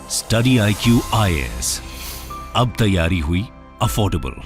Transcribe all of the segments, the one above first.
Study IQ IAS, अब तैयारी हुई अफोर्डेबल।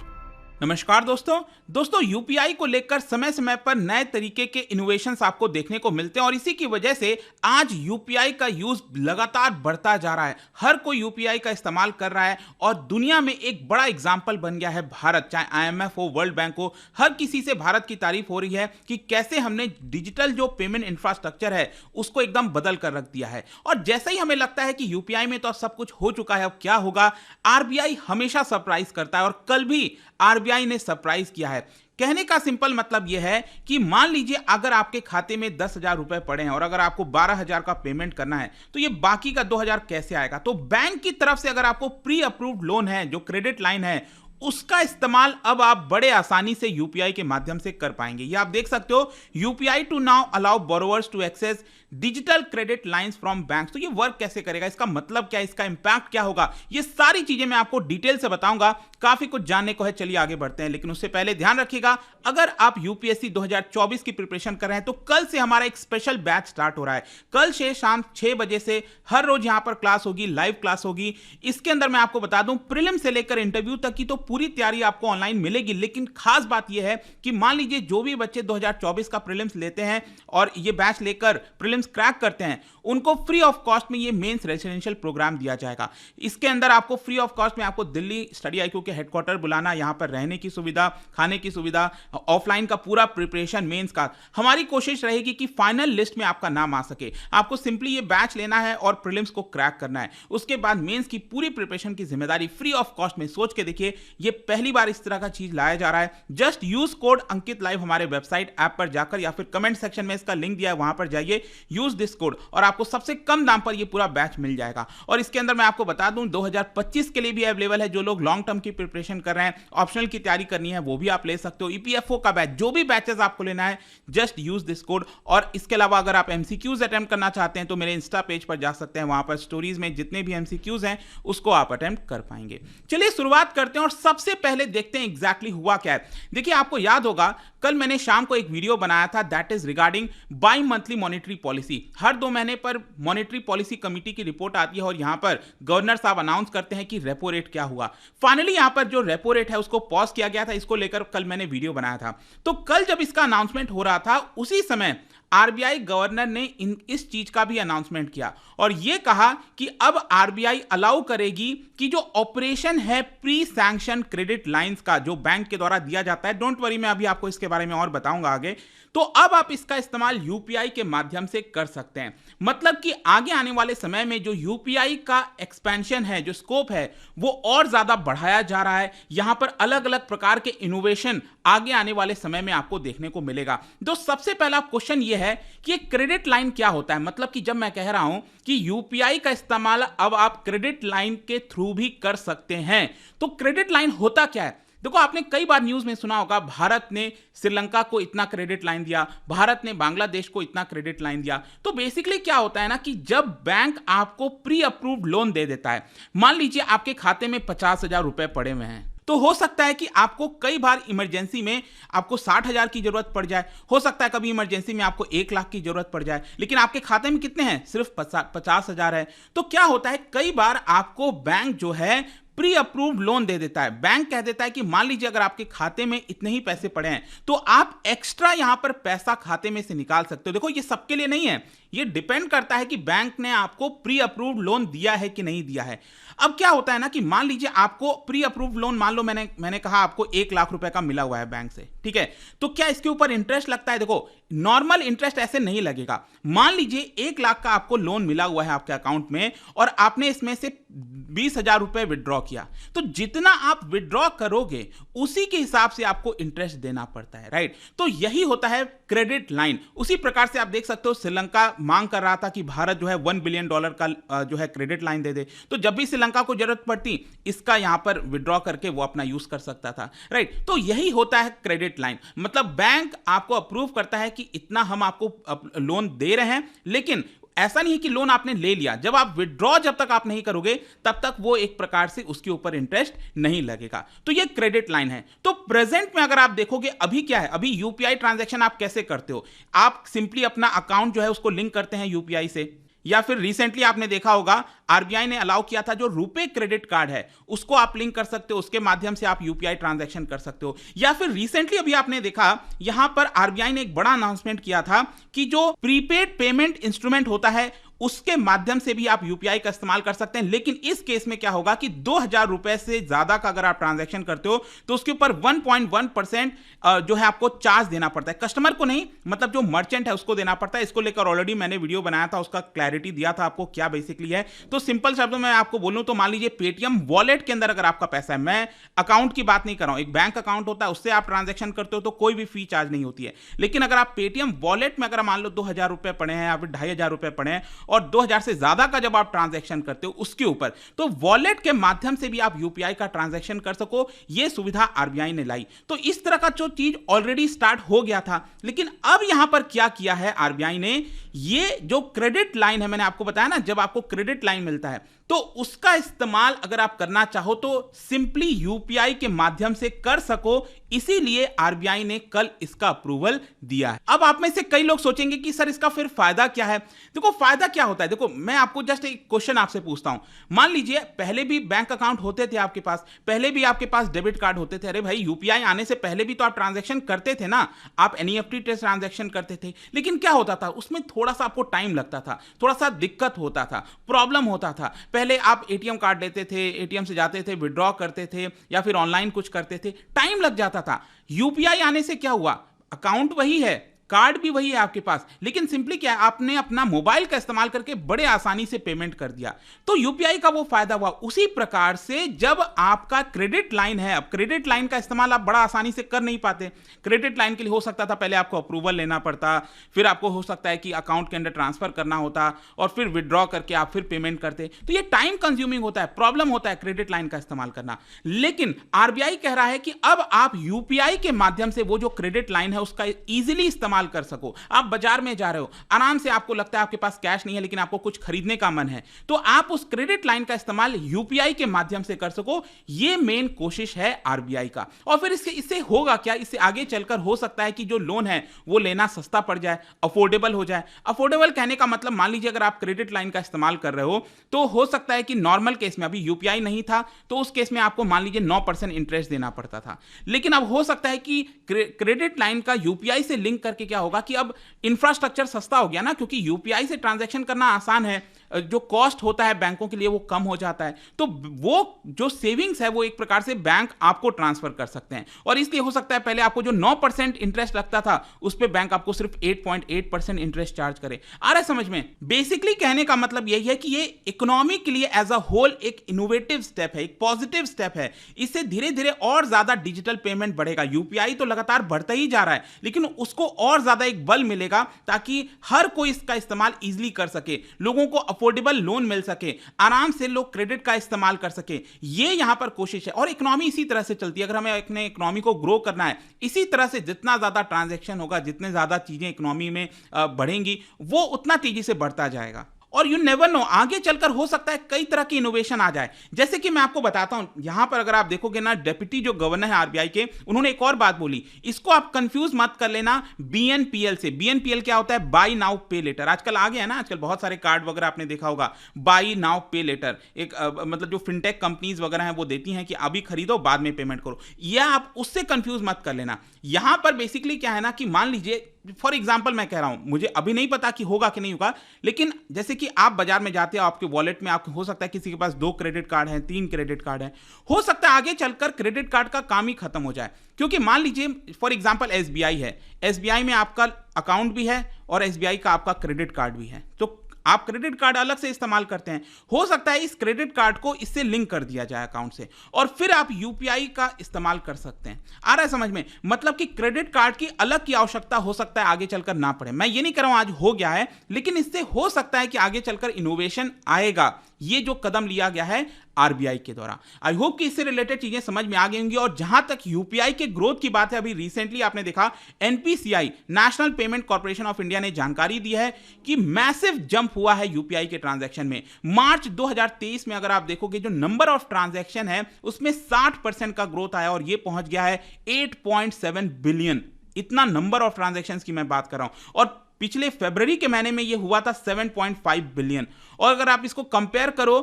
नमस्कार दोस्तों यूपीआई को लेकर समय समय पर नए तरीके के इनोवेशंस आपको देखने को मिलते हैं और इसी की वजह से आज यूपीआई का यूज लगातार बढ़ता जा रहा है। हर कोई यूपीआई का इस्तेमाल कर रहा है और दुनिया में एक बड़ा एग्जाम्पल बन गया है भारत। चाहे IMF हो, वर्ल्ड बैंक हो, हर किसी से भारत की तारीफ हो रही है कि कैसे हमने डिजिटल जो पेमेंट इंफ्रास्ट्रक्चर है उसको एकदम बदल कर रख दिया है। और जैसे ही हमें लगता है कि यूपीआई में तो अब सब कुछ हो चुका है, अब क्या होगा, आरबीआई हमेशा सरप्राइज करता है और कल भी आरबीआई ने सरप्राइज किया है। कहने का सिंपल मतलब यह है कि मान लीजिए अगर आपके खाते में 10,000 रुपए पड़े हैं और अगर आपको 12,000 का पेमेंट करना है तो ये बाकी का 2,000 कैसे आएगा। तो बैंक की तरफ से अगर आपको प्री अप्रूव्ड लोन है, जो क्रेडिट लाइन है, उसका इस्तेमाल अब आप बड़े आसानी से यूपीआई के माध्यम से कर पाएंगे। ये आप देख सकते हो, UPI to now allow borrowers to access digital credit lines from banks. तो ये वर्क कैसे करेगा, इसका मतलब क्या है, इसका इंपैक्ट क्या होगा, ये सारी चीजें मैं आपको डिटेल से बताऊंगा। काफी कुछ जानने को है, चलिए आगे बढ़ते हैं। लेकिन उससे पहले ध्यान रखिएगा, अगर आप यूपीएससी 2024 की प्रिपरेशन कर रहे हैं तो कल से हमारा एक स्पेशल बैच स्टार्ट हो रहा है। कल से शाम 6 बजे से हर रोज यहां पर क्लास होगी, लाइव क्लास होगी। इसके अंदर मैं आपको बता दूं, प्रीलिम से लेकर इंटरव्यू तक की तो पूरी तैयारी आपको ऑनलाइन मिलेगी। लेकिन खास बात यह है कि मान लीजिए जो भी बच्चे 2024 का प्रीलिम्स लेते हैं और ये बैच लेकर प्रीलिम्स क्रैक करते हैं, उनको फ्री ऑफ कॉस्ट में ये मेंस रेजिडेंशियल प्रोग्राम दिया जाएगा। इसके अंदर आपको फ्री ऑफ कॉस्ट में आपको दिल्ली स्टडी IQ के हेडक्वार्टर बुलाना, यहां पर रहने की सुविधा, खाने की सुविधा, ऑफलाइन का पूरा प्रिपरेशन, मेंस का। हमारी कोशिश रहेगी कि फाइनल लिस्ट में आपका नाम आ सके। आपको सिंपली ये बैच लेना है और प्रीलिम्स को क्रैक करना है। उसके बाद मेंस की पूरी प्रिपरेशन की जिम्मेदारी फ्री ऑफ कॉस्ट में। सोच के देखिए, ये पहली बार इस तरह का चीज लाया जा रहा है। Just use code Ankit live हमारे वेबसाइट ऐप पर जाकर या फिर कमेंट सेक्शन में इसका लिंक दिया है, वहां पर जाइए, यूज दिस कोड और आपको सबसे कम दाम पर ये पूरा बैच मिल जाएगा। और इसके अंदर मैं आपको बता दूं, 2025 के लिए भी अवेलेबल है। जो लोग लॉन्ग टर्म की प्रिपरेशन कर रहे हैं, ऑप्शनल की तैयारी करनी है, वो भी आप ले सकते हो। ईपीएफओ का बैच, जो भी बैचेस आपको लेना है, जस्ट यूज दिस कोड। और इसके अलावा अगर आप एमसीक्यूज अटेम्प्ट करना चाहते हैं तो मेरे इंस्टा पेज पर जा सकते हैं, वहां पर स्टोरीज में जितने भी एमसीक्यूज हैं उसको आप अटेम्प्ट कर पाएंगे। चलिए शुरुआत करते हैं और सबसे पहले देखते हैं एग्जैक्टली हुआ क्या है। देखिए, आपको याद होगा कल मैंने शाम को एक वीडियो बनाया था, that is regarding bimonthly monetary policy. हर 2 महीने पर मॉनेटरी पॉलिसी कमेटी की रिपोर्ट आती है और यहां पर गवर्नर साहब अनाउंस करते हैं कि रेपो रेट क्या हुआ। फाइनली यहां पर जो रेपो रेट है उसको पॉज किया गया था। इसको लेकर कल मैंने वीडियो बनाया था। तो कल जब इसका अनाउंसमेंट हो रहा था, उसी समय आरबीआई गवर्नर ने इस चीज का भी अनाउंसमेंट किया और यह कहा कि अब आरबीआई अलाउ करेगी कि जो ऑपरेशन है प्री सैंक्शन क्रेडिट लाइंस का, जो बैंक के द्वारा दिया जाता है, डोंट वरी, मैं अभी आपको इसके बारे में और बताऊंगा आगे, तो अब आप इसका इस्तेमाल यूपीआई के माध्यम से कर सकते हैं। मतलब कि आगे आने वाले समय में जो यूपीआई का एक्सपेंशन है, जो स्कोप है, वो और ज्यादा बढ़ाया जा रहा है। यहां पर अलग अलग प्रकार के इनोवेशन आगे आने वाले समय में आपको देखने को मिलेगा। तो सबसे पहला क्वेश्चन यह है कि क्रेडिट लाइन क्या होता है। मतलब कि जब मैं कह रहा हूं कि यूपीआई का इस्तेमाल अब आप क्रेडिट लाइन के थ्रू भी कर सकते हैं, तो क्रेडिट लाइन होता क्या है। देखो, आपने कई बार न्यूज में सुना होगा, भारत ने श्रीलंका को इतना क्रेडिट लाइन दिया, भारत ने बांग्लादेश को इतना क्रेडिट लाइन दिया। तो बेसिकली क्या होता है ना कि जब बैंक आपको प्री अप्रूव्ड लोन दे देता है, मान लीजिए आपके खाते में 50,000 रुपए पड़े हुए हैं, तो हो सकता है कि आपको कई बार इमरजेंसी में आपको 60,000 की जरूरत पड़ जाए, हो सकता है कभी इमरजेंसी में आपको 1 लाख की जरूरत पड़ जाए, लेकिन आपके खाते में कितने हैं, सिर्फ 50,000 है। तो क्या होता है, कई बार आपको बैंक जो है प्री अप्रूव्ड लोन दे देता है। बैंक कह देता है कि मान लीजिए अगर आपके खाते में इतने ही पैसे पड़े हैं तो आप एक्स्ट्रा यहां पर पैसा खाते में से निकाल सकते हो। देखो, ये सबके लिए नहीं है, ये डिपेंड करता है कि बैंक ने आपको प्री अप्रूव्ड लोन दिया है कि नहीं दिया है। अब क्या होता है ना कि मान लीजिए आपको प्री अप्रूव्ड लोन, मान लो मैंने कहा आपको 1 लाख रुपए का मिला हुआ है बैंक से, ठीक है, तो क्या इसके ऊपर इंटरेस्ट लगता है। देखो, नॉर्मल इंटरेस्ट ऐसे नहीं लगेगा। मान लीजिए 1 लाख का आपको लोन मिला हुआ है आपके अकाउंट में और आपने इसमें से 20,000 रुपए विड्रॉ किया, तो जितना आप विड्रॉ करोगे उसी के हिसाब से आपको इंटरेस्ट देना पड़ता है, राइट। तो यही होता है क्रेडिट लाइन। उसी प्रकार से आप देख सकते हो, श्रीलंका मांग कर रहा था कि भारत जो है $1 बिलियन का जो है क्रेडिट लाइन दे दे, तो जब भी श्रीलंका को जरूरत पड़ती, इसका यहां पर विड्रॉ करके वो अपना यूज कर सकता था, राइट। तो यही होता है क्रेडिट लाइन। मतलब बैंक आपको अप्रूव करता है कि इतना हम आपको लोन दे रहे हैं, लेकिन ऐसा नहीं है कि लोन आपने ले लिया, जब आप विड्रॉ जब तक आप नहीं करोगे तब तक वो एक प्रकार से उसके ऊपर इंटरेस्ट नहीं लगेगा। तो ये क्रेडिट लाइन है। तो प्रेजेंट में अगर आप देखोगे अभी क्या है, अभी यूपीआई ट्रांजैक्शन आप कैसे करते हो, आप सिंपली अपना अकाउंट जो है उसको लिंक करते हैं यूपीआई से, या फिर रिसेंटली आपने देखा होगा आरबीआई ने अलाउ किया था जो रुपे क्रेडिट कार्ड है उसको आप लिंक कर सकते हो, उसके माध्यम से आप यूपीआई ट्रांजैक्शन कर सकते हो। या फिर रिसेंटली अभी आपने देखा यहां पर आरबीआई ने एक बड़ा अनाउंसमेंट किया था कि जो प्रीपेड पेमेंट इंस्ट्रूमेंट होता है उसके माध्यम से भी आप यूपीआई का इस्तेमाल कर सकते हैं। लेकिन इस केस में क्या होगा कि 2000 रुपए से ज्यादा का अगर आप ट्रांजैक्शन करते हो तो उसके ऊपर 1.1% जो है आपको चार्ज देना पड़ता है, कस्टमर को नहीं, मतलब जो मर्चेंट है उसको देना पड़ता है। इसको लेकर ऑलरेडी मैंने वीडियो बनाया था, उसका क्लैरिटी दिया था आपको क्या बेसिकली है। तो सिंपल शब्दों में आपको बोलूं तो मान लीजिए पेटीएम वॉलेट के अंदर अगर आपका पैसा है, मैं अकाउंट की बात नहीं कर रहा हूं, एक बैंक अकाउंट होता है उससे आप ट्रांजैक्शन करते हो तो कोई भी फी चार्ज नहीं होती है। लेकिन अगर आप पेटीएम वॉलेट में अगर मान लो 2000 रुपए पड़े हैं या फिर 2500 रुपए पड़े हैं और 2000 से ज्यादा का जब आप ट्रांजैक्शन करते हो उसके ऊपर, तो वॉलेट के माध्यम से भी आप यूपीआई का ट्रांजैक्शन कर सको, यह सुविधा आरबीआई ने लाई। तो इस तरह का जो चीज ऑलरेडी स्टार्ट हो गया था। लेकिन अब यहां पर क्या किया है आरबीआई ने, ये जो क्रेडिट लाइन है, मैंने आपको बताया ना जब आपको क्रेडिट लाइन मिलता है तो उसका इस्तेमाल अगर आप करना चाहो तो सिंपली यूपीआई के माध्यम से कर सको, इसीलिए आरबीआई ने कल इसका अप्रूवल दिया है। अब आप में से कई लोग सोचेंगे कि सर इसका फिर फायदा क्या है। देखो फायदा क्या होता है, देखो मैं आपको जस्ट एक क्वेश्चन आपसे पूछता हूं। मान लीजिए पहले भी बैंक अकाउंट होते थे आपके पास, पहले भी आपके पास डेबिट कार्ड होते थे, अरे भाई यूपीआई आने से पहले भी तो आप ट्रांजैक्शन करते थे ना, आप एनईएफटी ट्रांजैक्शन करते थे। लेकिन क्या होता था उसमें, थोड़ा सा आपको टाइम लगता था, थोड़ा सा दिक्कत होता था, प्रॉब्लम होता था। पहले आप एटीएम कार्ड लेते थे, एटीएम से जाते थे, विड्रॉ करते थे या फिर ऑनलाइन कुछ करते थे, टाइम लग जाता था। यूपीआई आने से क्या हुआ, अकाउंट वही है, कार्ड भी वही है आपके पास, लेकिन सिंपली क्या है, आपने अपना मोबाइल का इस्तेमाल करके बड़े आसानी से पेमेंट कर दिया, तो यूपीआई का वो फायदा हुआ। उसी प्रकार से जब आपका क्रेडिट लाइन है, अब क्रेडिट लाइन का इस्तेमाल आप बड़ा आसानी से कर नहीं पाते। क्रेडिट लाइन के लिए हो सकता था पहले आपको अप्रूवल लेना पड़ता, फिर आपको हो सकता है कि अकाउंट के अंदर ट्रांसफर करना होता और फिर विड्रॉ करके आप फिर पेमेंट करते, तो ये टाइम कंज्यूमिंग होता है, प्रॉब्लम होता है क्रेडिट लाइन का इस्तेमाल करना। लेकिन आरबीआई कह रहा है कि अब आप यूपीआई के माध्यम से वो जो क्रेडिट लाइन है उसका इजीली इस्तेमाल कर सको। आप बाजार में जा रहे हो, आराम से आपको लगता है आपके पास कैश नहीं है लेकिन आपको कुछ खरीदने का मन है, तो आप उस क्रेडिट लाइन का इस्तेमाल यूपीआई के माध्यम से कर सको। यह मेन कोशिश है आरबीआई का। और फिर इससे होगा क्या, इससे आगे चलकर हो सकता है कि जो लोन है वो लेना सस्ता पड़ जाए, अफोर्डेबल हो जाए। अफोर्डेबल कहने का मतलब, मान लीजिए अगर आप क्रेडिट लाइन का इस्तेमाल कर रहे हो तो हो सकता है कि नॉर्मल केस में, अभी यूपीआई नहीं था तो उस केस में आपको मान लीजिए 9% इंटरेस्ट देना पड़ता था, लेकिन अब हो सकता है कि क्रेडिट लाइन का यूपीआई से लिंक करके क्या होगा कि अब इंफ्रास्ट्रक्चर सस्ता हो गया ना, क्योंकि यूपीआई से ट्रांजैक्शन करना आसान है, जो कॉस्ट होता है बैंकों के लिए वो कम हो जाता है, तो वो जो सेविंग्स है वो एक प्रकार से बैंक आपको ट्रांसफर कर सकते हैं। और इसलिए हो सकता है पहले आपको जो 9% इंटरेस्ट लगता था उस पे बैंक आपको सिर्फ 8.8% इंटरेस्ट चार्ज करे। आ रहा है समझ में? बेसिकली कहने का मतलब यही है कि ये इकोनॉमी के लिए एज अ होल एक इनोवेटिव स्टेप है, एक पॉजिटिव स्टेप है। इससे धीरे धीरे और ज्यादा डिजिटल पेमेंट बढ़ेगा। यूपीआई तो लगातार बढ़ता ही जा रहा है, लेकिन उसको और ज्यादा एक बल मिलेगा ताकि हर कोई इसका इस्तेमाल इजीली कर सके, लोगों को अफोर्डेबल लोन मिल सके, आराम से लोग क्रेडिट का इस्तेमाल कर सके। ये यहां पर कोशिश है। और इकोनॉमी इसी तरह से चलती है। अगर हमें अपने इकोनॉमी को ग्रो करना है, इसी तरह से जितना ज्यादा ट्रांजैक्शन होगा, जितने ज्यादा चीजें इकोनॉमी में बढ़ेंगी, वो उतना तेजी से बढ़ता जाएगा। और यू नेवर नो, आगे चलकर हो सकता है कई तरह की इनोवेशन आ जाए। जैसे कि मैं आपको बताता हूं, यहां पर अगर आप देखोगे ना, डेप्यूटी जो गवर्नर है आरबीआई के, उन्होंने एक और बात बोली, इसको आप कंफ्यूज मत कर लेना बीएनपीएल से। बीएनपीएल क्या होता है? बाय नाउ पे लेटर। आजकल आ गया है ना, आजकल बहुत सारे कार्ड वगैरह आपने देखा होगा, बाय नाउ पे लेटर। एक मतलब जो फिनटेक कंपनीज वगैरह हैं वो देती हैं कि अभी खरीदो बाद में पेमेंट करो, या आप उससे कंफ्यूज मत कर लेना। यहां पर बेसिकली क्या है ना कि मान लीजिए फॉर एग्जाम्पल मैं कह रहा हूं, मुझे अभी नहीं पता कि होगा कि नहीं होगा, लेकिन जैसे कि आप बाजार में जाते हो, आपके वॉलेट में आपको हो सकता है किसी के पास 2 क्रेडिट कार्ड हैं, 3 क्रेडिट कार्ड हैं, हो सकता है आगे चलकर क्रेडिट कार्ड का काम ही खत्म हो जाए। क्योंकि मान लीजिए फॉर एग्जाम्पल एसबीआई है, एसबीआई में आपका अकाउंट भी है और एसबीआई का आपका क्रेडिट कार्ड भी है, तो आप क्रेडिट कार्ड अलग से इस्तेमाल करते हैं, हो सकता है इस क्रेडिट कार्ड को इससे लिंक कर दिया जाए अकाउंट से, और फिर आप यूपीआई का इस्तेमाल कर सकते हैं। आ रहा है समझ में? मतलब कि क्रेडिट कार्ड की अलग की आवश्यकता हो सकता है आगे चलकर ना पड़े। मैं ये नहीं कह रहा हूं आज हो गया है, लेकिन इससे हो सकता है कि आगे चलकर इनोवेशन आएगा। ये जो कदम लिया गया है आरबीआई के द्वारा, आई होप कि इससे रिलेटेड चीजें समझ में आ गई होंगी। और जहां तक यूपीआई के ग्रोथ की बात है, अभी रिसेंटली आपने देखा NPCI, national payment corporation of India ने जानकारी दी है कि मैसिव जंप हुआ है यूपीआई के ट्रांजैक्शन में। मार्च 2023 में अगर आप देखोगे जो नंबर ऑफ ट्रांजैक्शन है उसमें 60% का ग्रोथ आया और ये पहुंच गया है 8.7 बिलियन। इतना नंबर ऑफ ट्रांजैक्शंस की मैं बात कर रहा हूं। और पिछले फरवरी के महीने में ये हुआ था 7.5 बिलियन। और अगर आप इसको कंपेयर करो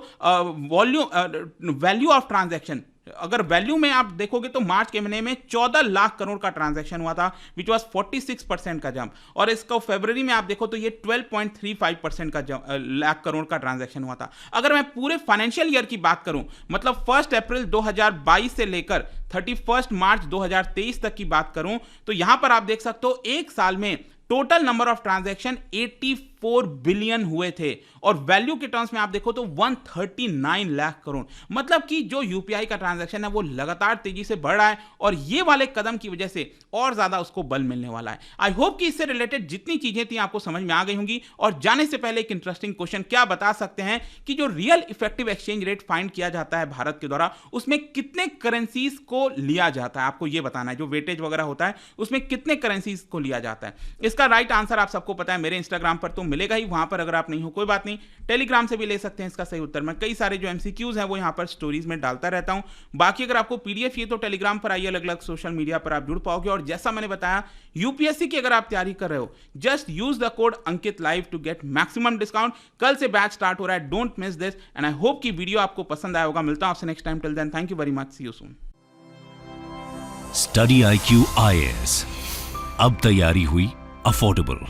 वैल्यू ऑफ ट्रांजैक्शन, अगर वैल्यू में आप देखोगे तो मार्च के महीने में 14 लाख करोड़ का ट्रांजैक्शन हुआ था, विच वाज 46% का जंप। और इसका फरवरी में आप देखो तो ये 12.35% का लाख करोड़ का ट्रांजैक्शन हुआ था। अगर मैं पूरे फाइनेंशियल ईयर की बात करूं, मतलब 1 अप्रैल 2022 से लेकर 31 मार्च 2023 तक की बात करूं, तो यहां पर आप देख सकते हो एक साल में total number of transaction 84 billion हुए थे, और वैल्यू के टर्म्स में आप देखो तो 139 लाख करोड़। मतलब कि जो यूपीआई का ट्रांजैक्शन है वो लगातार तेजी से बढ़ रहा है, और ये वाले कदम की वजह से और ज्यादा उसको बल मिलने वाला है। आई होप कि इससे रिलेटेड जितनी चीजें थी आपको समझ में आ गई होंगी। और जाने से पहले एक इंटरेस्टिंग क्वेश्चन, क्या बता सकते हैं कि जो real effective exchange rate find किया जाता है भारत के द्वारा, उसमें कितने करेंसीज को लिया जाता है? आपको यह बताना है, जो वेटेज वगैरह होता है उसमें कितने करेंसीज को लिया जाता है। इसका राइट आंसर आप सबको पता है, मेरे इंस्टाग्राम पर तो मिलेगा ही, वहां पर अगर आप नहीं हो कोई बात नहीं, टेलीग्राम से भी ले सकते हैं इसका सही उत्तर। मैं कई सारे जो एमसीक्यूज हैं वो यहां पर स्टोरीज में डालता रहता हूं। बाकी अगर आपको पीडीएफ चाहिए तो टेलीग्राम पर आइए, अलग अलग सोशल मीडिया पर आप जुड़ पाओगे। और जैसा मैंने बताया, यूपीएससी की अगर आप तैयारी कर रहे हो, just use the code Ankit live to get maximum discount. कल से बैच स्टार्ट हो रहा है, don't miss this, and I hope कि वीडियो आपको पसंद आया होगा। मिलता हूं आपसे next time, till then thank you very much, see you soon. Study IQ IAS, अब तैयारी हुई अफोर्डेबल।